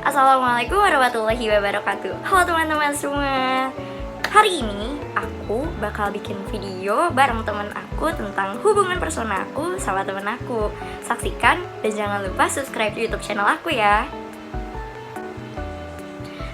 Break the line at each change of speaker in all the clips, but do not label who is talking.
Assalamualaikum warahmatullahi wabarakatuh. Halo teman-teman semua. Hari ini aku bakal bikin video bareng temen aku tentang hubungan personal aku sama temen aku. Saksikan dan jangan lupa subscribe YouTube channel aku ya.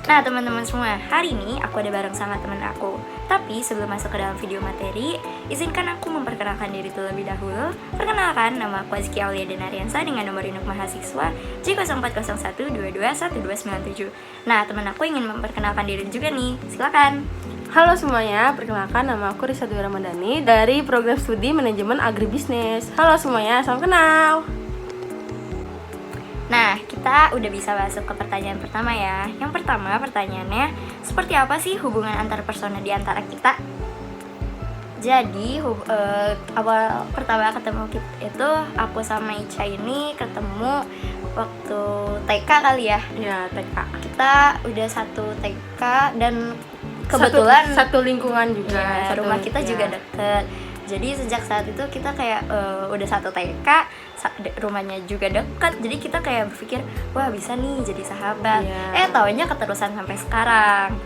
Nah teman-teman semua, hari ini aku ada bareng sama temen aku. Tapi sebelum masuk ke dalam video materi, izinkan aku memperkenalkan diri terlebih dahulu. Perkenalkan, nama aku Azkia Aulia Denariansa dengan nomor induk mahasiswa J0401221297. Nah teman aku ingin memperkenalkan diri juga nih, silakan.
Halo semuanya, perkenalkan nama aku Risa Dwi Ramadhani dari program studi manajemen agribisnis. Halo semuanya, salam kenal.
Nah, kita udah bisa masuk ke pertanyaan pertama ya. Yang pertama pertanyaannya, seperti apa sih hubungan antar persona di antara kita? Jadi, awal pertama ketemu kita itu aku sama Ica ini ketemu waktu TK kali ya.
Ya, TK.
Kita udah satu TK dan kebetulan
satu lingkungan juga.
ya, rumah kita juga deket. Jadi sejak saat itu kita kayak udah satu TK, rumahnya juga deket. Jadi kita kayak berpikir, wah bisa nih jadi sahabat. Taunya keterusan sampai sekarang.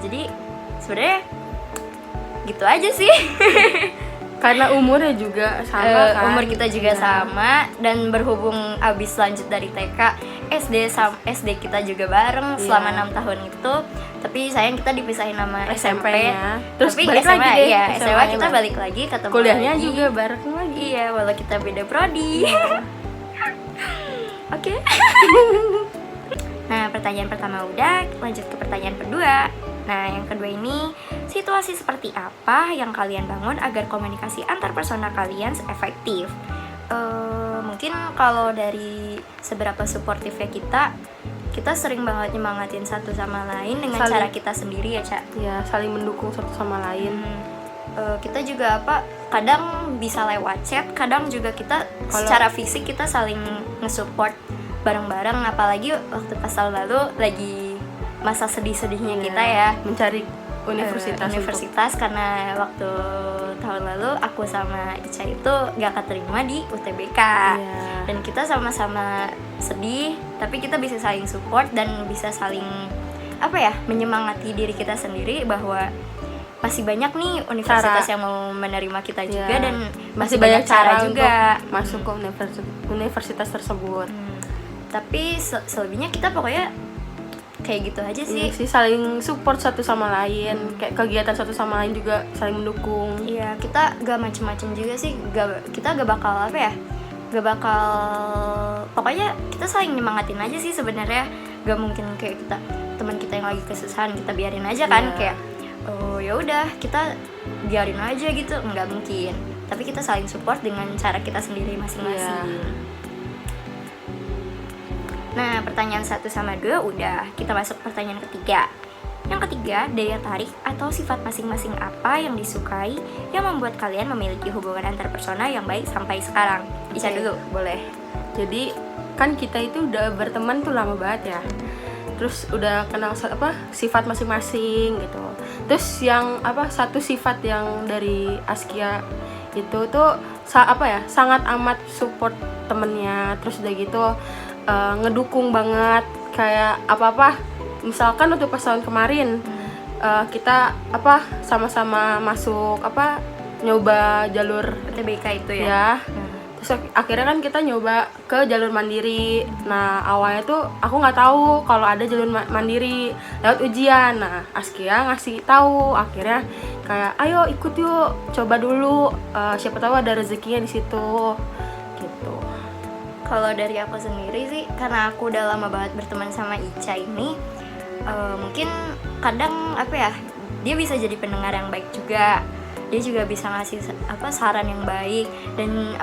Jadi sebenarnya gitu aja sih.
Karena umurnya juga sama kan.
Umur kita juga sama. Dan berhubung abis lanjut dari TK, SD kita juga bareng selama 6 tahun itu. Tapi sayang kita dipisahin sama SMP-nya.
Terus
tapi
balik
SMA,
lagi deh.
ya, SMA kita balik lagi ketemu
kuliahnya
lagi.
juga bareng lagi.
Iya, walau kita beda prodi. Oke. Nah, pertanyaan pertama udah, lanjut ke pertanyaan kedua. Nah, yang kedua ini, situasi seperti apa yang kalian bangun agar komunikasi antar persona kalian efektif? Mungkin kalau dari seberapa suportifnya kita sering banget nyemangatin satu sama lain dengan cara kita sendiri ya, Cak.
Ya, saling mendukung satu sama lain.
Kita juga kadang bisa lewat chat, kadang juga kita secara fisik kita saling nge-support bareng-bareng, apalagi waktu pas tahun lalu lagi masa sedih-sedihnya kita ya
mencari universitas
karena waktu tahun lalu aku sama Ica itu gak keterima di UTBK. Dan kita sama-sama sedih, tapi kita bisa saling support dan bisa saling menyemangati diri kita sendiri bahwa masih banyak nih universitas yang mau menerima kita juga dan masih banyak cara juga
masuk ke universitas tersebut.
Tapi selebihnya kita pokoknya kayak gitu aja sih.
Iya sih, saling support satu sama lain. Kayak kegiatan satu sama lain juga saling mendukung.
Iya, kita gak macem-macem juga sih. Kita gak bakal pokoknya kita saling nyemangatin aja sih sebenarnya. Gak mungkin kayak teman kita yang lagi kesusahan kita biarin aja kan. Kayak oh ya udah kita biarin aja gitu, nggak mungkin. Tapi kita saling support dengan cara kita sendiri masing-masing. Nah, pertanyaan 1 sama 2 udah, kita masuk pertanyaan ketiga. Yang ketiga, daya tarik atau sifat masing-masing apa yang disukai yang membuat kalian memiliki hubungan antar persona yang baik sampai sekarang? Ica dulu, boleh.
Jadi, kan kita itu udah berteman tuh lama banget ya. Terus udah kenal sifat masing-masing gitu. Terus yang satu sifat yang dari Azkia itu tuh sangat amat support temennya. Terus udah gitu ngedukung banget, kayak apa-apa misalkan untuk pas tahun kemarin kita sama-sama masuk nyoba jalur
UTBK itu ya.
Terus akhirnya kan kita nyoba ke jalur mandiri. Nah awalnya tuh aku nggak tahu kalau ada jalur mandiri lewat ujian. Nah Azkia ngasih tahu, akhirnya kayak ayo ikut yuk, coba dulu, siapa tahu ada rezekinya di situ gitu.
Kalau dari aku sendiri sih, karena aku udah lama banget berteman sama Ica ini, mungkin kadang dia bisa jadi pendengar yang baik juga. Dia juga bisa ngasih saran yang baik dan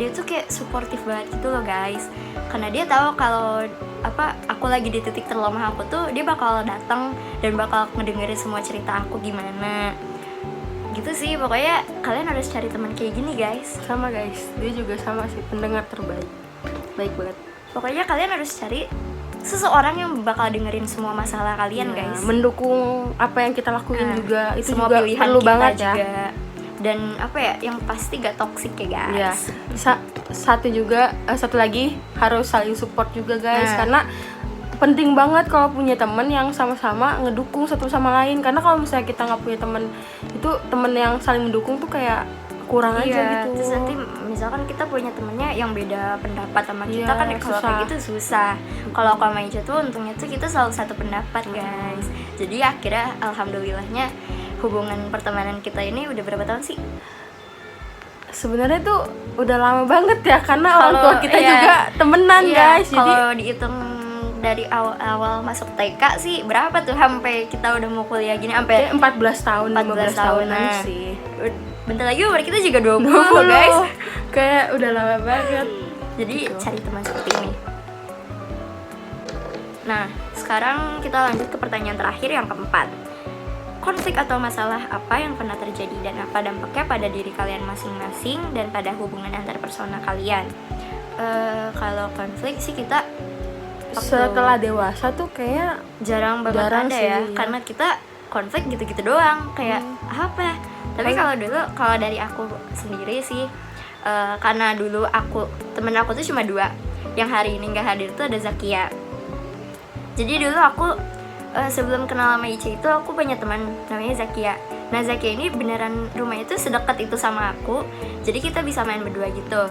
dia tuh kayak suportif banget gitu loh guys. Karena dia tahu kalau aku lagi di titik terlemah aku tuh, dia bakal datang dan bakal ngedengerin semua cerita aku gimana. Gitu sih, pokoknya kalian harus cari teman kayak gini guys.
Sama guys, dia juga sama sih, pendengar terbaik. Baik banget.
Pokoknya kalian harus cari seseorang yang bakal dengerin semua masalah kalian guys.
Mendukung apa yang kita lakuin juga. Itu
semua
juga
pilihan
perlu
kita
banget
juga.
ya.
Dan yang pasti gak toksik ya guys.
Satu lagi harus saling support juga guys. Karena penting banget kalau punya teman yang sama-sama ngedukung satu sama lain, karena kalau misalnya kita nggak punya teman itu, teman yang saling mendukung tuh kayak kurang aja gitu.
Terus nanti misalkan kita punya temennya yang beda pendapat sama kita, kan kalau
susah.
kayak gitu susah. Kalau aku sama Ica tuh untungnya tuh kita selalu satu pendapat guys. Jadi akhirnya alhamdulillahnya hubungan pertemanan kita ini udah berapa tahun sih?
Sebenarnya tuh udah lama banget ya, karena orang tua kita
iya,
juga temenan guys. Jadi
kalau dihitung dari awal masuk TK sih berapa tuh sampai kita udah mau kuliah gini, sampai
14 tahun, 15 tahunan sih.
Bentar lagi umur kita juga 20 loh guys.
Kayak udah lama banget.
Jadi cari teman seperti ini. Nah, sekarang kita lanjut ke pertanyaan terakhir yang keempat. Konflik atau masalah apa yang pernah terjadi dan apa dampaknya pada diri kalian masing-masing dan pada hubungan antar personal kalian? Kalau konflik sih kita
setelah dewasa tuh kayak
jarang banget ada
sih,
ya, karena kita konflik gitu-gitu doang, kayak apa? Tapi kalau dari aku sendiri sih, karena dulu temen aku tuh cuma 2, yang hari ini nggak hadir tuh ada Zakia. Jadi dulu aku sebelum kenal sama Ica itu aku punya teman namanya Zakia. Nah Zakia ini beneran rumahnya itu sedekat itu sama aku, jadi kita bisa main berdua gitu.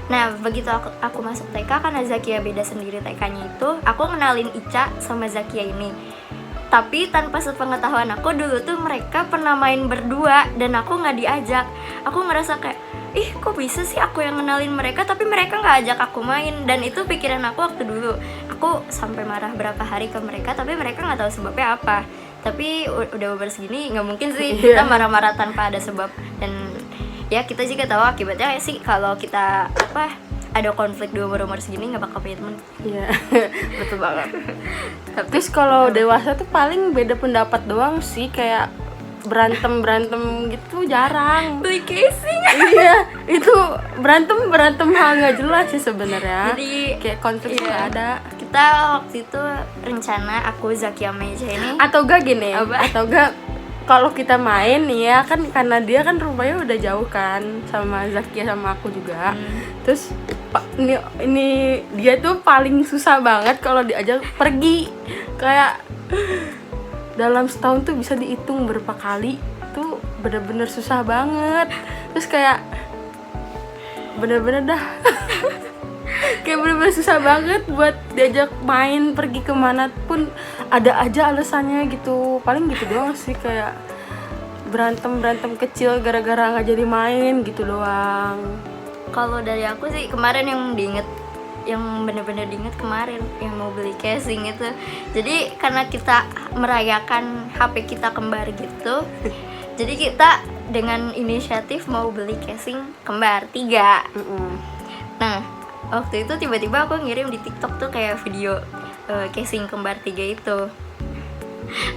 Nah begitu aku masuk TK, karena Zakia beda sendiri TK-nya itu, aku kenalin Ica sama Zakia ini. Tapi tanpa sepengetahuan aku, dulu tuh mereka pernah main berdua dan aku nggak diajak. Aku ngerasa kayak, ih kok bisa sih aku yang kenalin mereka tapi mereka nggak ajak aku main. Dan itu pikiran aku waktu dulu. Aku sampai marah berapa hari ke mereka, tapi mereka nggak tahu sebabnya apa. Tapi udah umur segini nggak mungkin sih kita marah-marah tanpa ada sebab. Dan ya kita juga tahu akibatnya sih kalau kita ada konflik di umur segini nggak bakal punya teman.
Iya, betul banget. Terus kalau dewasa tuh paling beda pendapat doang sih, kayak berantem gitu jarang.
Beli casing.
Iya, itu berantem hal nggak jelas sih sebenarnya.
Jadi
kayak konflik nggak ada.
Kita waktu itu rencana aku, Zakia, Meja ini.
Atau gak gini? Atau gak kalau kita main nih ya kan, karena dia kan rumahnya udah jauh kan sama Zakia sama aku juga. Terus ini dia tuh paling susah banget kalau diajak pergi. Kayak dalam setahun tuh bisa dihitung berapa kali, tuh bener-bener susah banget. Terus kayak bener-bener dah kayak bener-bener susah banget buat diajak main pergi kemana pun, ada aja alasannya gitu. Paling gitu doang sih, kayak berantem kecil gara-gara nggak jadi main gitu doang.
Kalau dari aku sih kemarin yang bener-bener diinget kemarin yang mau beli casing itu. Jadi karena kita merayakan HP kita kembar gitu, jadi kita dengan inisiatif mau beli casing kembar 3. Nah waktu itu tiba-tiba aku ngirim di TikTok tuh kayak video casing kembar 3 itu.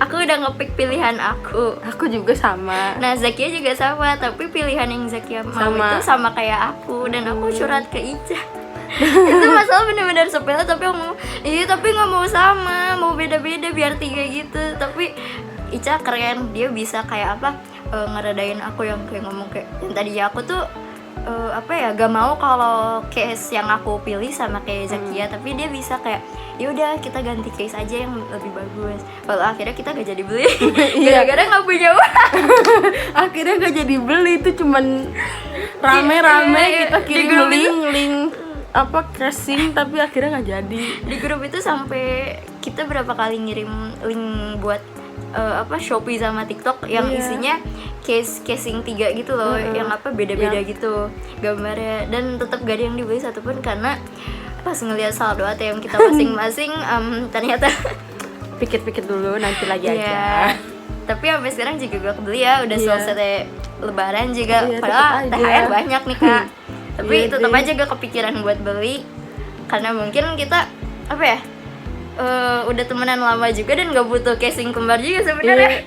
Aku udah ngepick pilihan aku.
Aku juga sama.
Nah Zakia juga sama, tapi pilihan yang Zakia mau itu sama kayak aku. Dan aku curhat ke Ica. Itu masalah benar-benar sepele, tapi aku ngomong, tapi nggak mau sama, mau beda-beda biar 3 gitu. Tapi Ica keren, dia bisa kayak ngeredain aku yang kayak ngomong kayak yang tadi aku tuh gak mau kalau case yang aku pilih sama kayak Zakia, tapi dia bisa kayak yaudah kita ganti case aja yang lebih bagus. Kalau akhirnya kita gak jadi beli gara-gara nggak punya uang.
Akhirnya gak jadi beli, itu cuman rame-rame kita kirim link casing, tapi akhirnya nggak jadi. Di
grup itu sampai kita berapa kali ngirim link buat Shopee sama TikTok yang isinya casing 3 gitu loh, yang beda-beda gitu gambarnya, dan tetap gak ada yang dibeli satupun karena pas ngelihat saldo ATM kita masing-masing ternyata
pikir-pikir dulu nanti lagi aja.
Tapi sampai sekarang juga gak kebeli ya, udah selesai lebaran juga, padahal THR banyak nih Kak. Tapi tetap aja gak kepikiran buat beli karena mungkin kita udah temenan lama juga dan gak butuh casing kembar juga sebenarnya.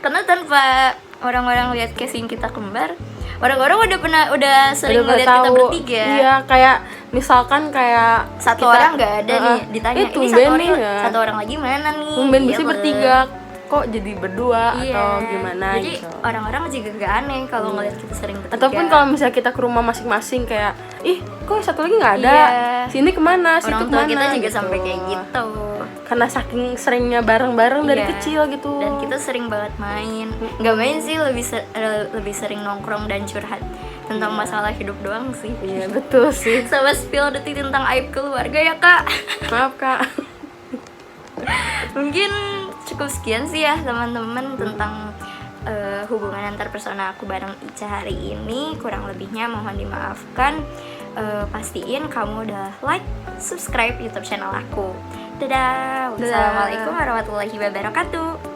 Karena tanpa orang-orang lihat casing kita kembar, orang-orang udah sering ngeliat kita bertiga.
Iya, kayak misalkan kayak
satu orang nggak ada nih, ditanya ini satu orang lagi mana nih?
Tumben bisa bertiga, kok jadi berdua atau gimana
jadi
gitu.
Orang-orang juga gak aneh kalau ngeliat kita sering bertiga.
Ataupun kalau misalnya kita ke rumah masing-masing kayak, ih kok satu lagi nggak ada, sini kemana, situ
kemana. Orang tua kita juga
gitu.
sampai kayak gitu.
karena saking seringnya bareng-bareng dari
Iya.
kecil gitu.
Dan kita sering banget main, nggak main sih, lebih sering nongkrong dan curhat tentang masalah hidup doang sih.
Iya betul sih.
Sama spill detik tentang aib keluarga ya kak.
Maaf kak.
Mungkin cukup sekian sih ya teman-teman tentang hubungan antar persona aku bareng Ica hari ini. Kurang lebihnya mohon dimaafkan. Pastiin kamu udah like, subscribe YouTube channel aku. Dadah. Wassalamualaikum warahmatullahi wabarakatuh.